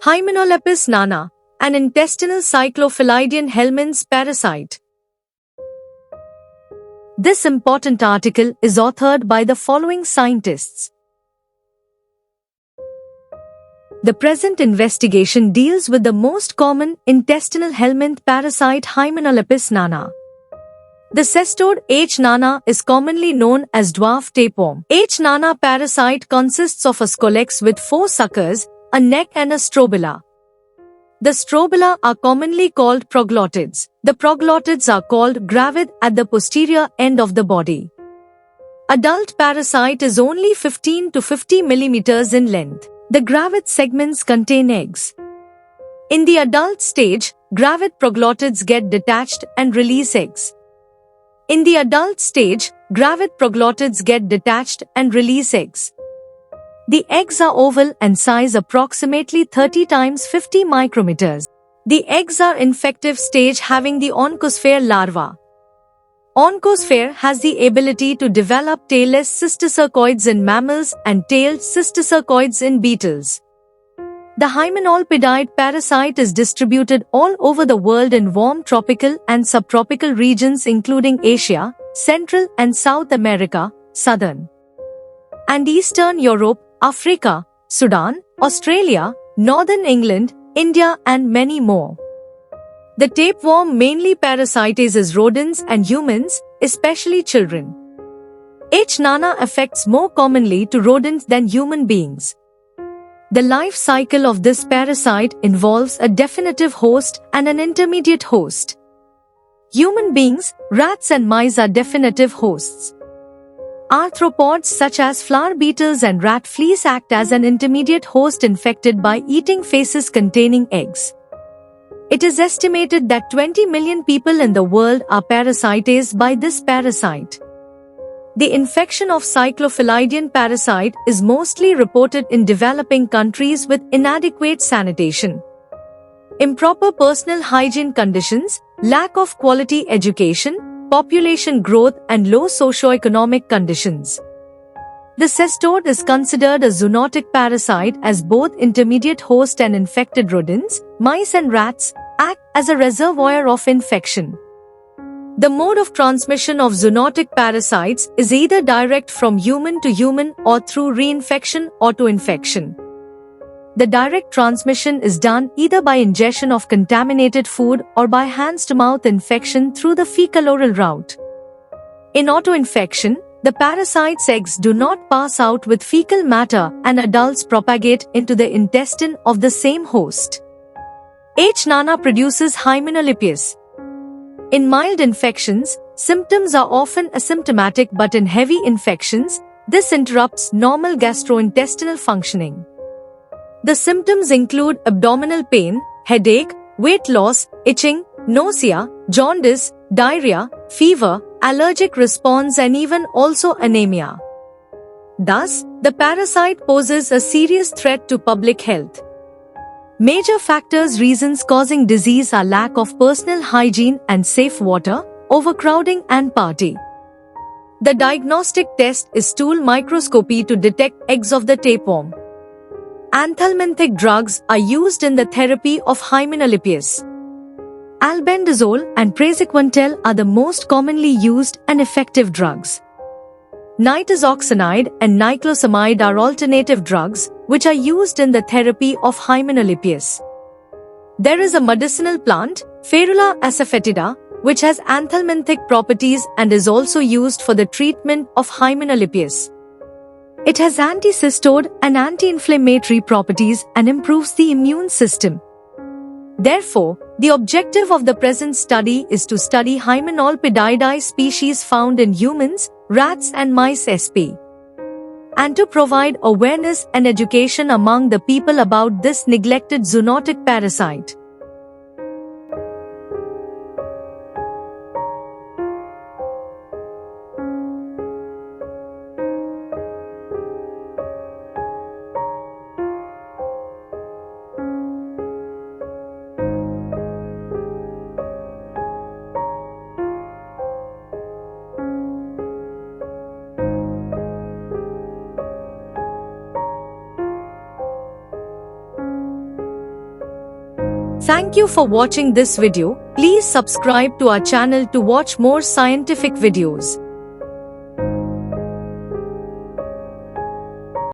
Hymenolapis nana, an intestinal cyclophilidian helminth parasite. This important article is authored by the following scientists. The present investigation deals with the most common intestinal helminth parasite Hymenolapis nana. The cestode H. nana is commonly known as dwarf tapeworm. H. nana parasite consists of a scolex with 4 suckers, a neck and a strobila. The strobila are commonly called proglottids. The proglottids are called gravid at the posterior end of the body. Adult parasite is only 15 to 50 millimeters in length. The gravid segments contain eggs. In the adult stage, gravid proglottids get detached and release eggs. In the adult stage, gravid proglottids get detached and release eggs. The eggs are oval and size approximately 30 times 50 micrometers. The eggs are infective stage having the oncosphere larva. Oncosphere has the ability to develop tailless cysticercoids in mammals and tailed cysticercoids in beetles. The Hymenolpidide parasite is distributed all over the world in warm tropical and subtropical regions including Asia, Central and South America, Southern and Eastern Europe, Africa, Sudan, Australia, Northern England, India and many more. The tapeworm mainly parasitizes rodents and humans, especially children. H. nana affects more commonly to rodents than human beings. The life cycle of this parasite involves a definitive host and an intermediate host. Human beings, rats and mice are definitive hosts. Arthropods such as flower beetles and rat fleas act as an intermediate host infected by eating feces containing eggs. It is estimated that 20 million people in the world are parasitized by this parasite. The infection of cyclophilidian parasite is mostly reported in developing countries with inadequate sanitation, improper personal hygiene conditions, lack of quality education, population growth and low socioeconomic conditions. The cestode is considered a zoonotic parasite as both intermediate host and infected rodents, mice and rats, act as a reservoir of infection. The mode of transmission of zoonotic parasites is either direct from human to human or through reinfection or to infection. The direct transmission is done either by ingestion of contaminated food or by hands-to-mouth infection through the fecal-oral route. In autoinfection, the parasite's eggs do not pass out with fecal matter and adults propagate into the intestine of the same host. H. nana produces Hymenolapis. In mild infections, symptoms are often asymptomatic but in heavy infections, this interrupts normal gastrointestinal functioning. The symptoms include abdominal pain, headache, weight loss, itching, nausea, jaundice, diarrhea, fever, allergic response and even also anemia. Thus, the parasite poses a serious threat to public health. Major reasons causing disease are lack of personal hygiene and safe water, overcrowding and party. The diagnostic test is stool microscopy to detect eggs of the tapeworm. Anthelminthic drugs are used in the therapy of Hymenolapis. Albendazole and praziquantel are the most commonly used and effective drugs. Nitazoxanide and niclosamide are alternative drugs, which are used in the therapy of Hymenolapis. There is a medicinal plant, Ferula asafoetida, which has anthelminthic properties and is also used for the treatment of Hymenolapis. It has anti-cystode and anti-inflammatory properties and improves the immune system. Therefore, the objective of the present study is to study Hymenolpididae species found in humans, rats and mice sp. and to provide awareness and education among the people about this neglected zoonotic parasite. Thank you for watching this video. Please subscribe to our channel to watch more scientific videos.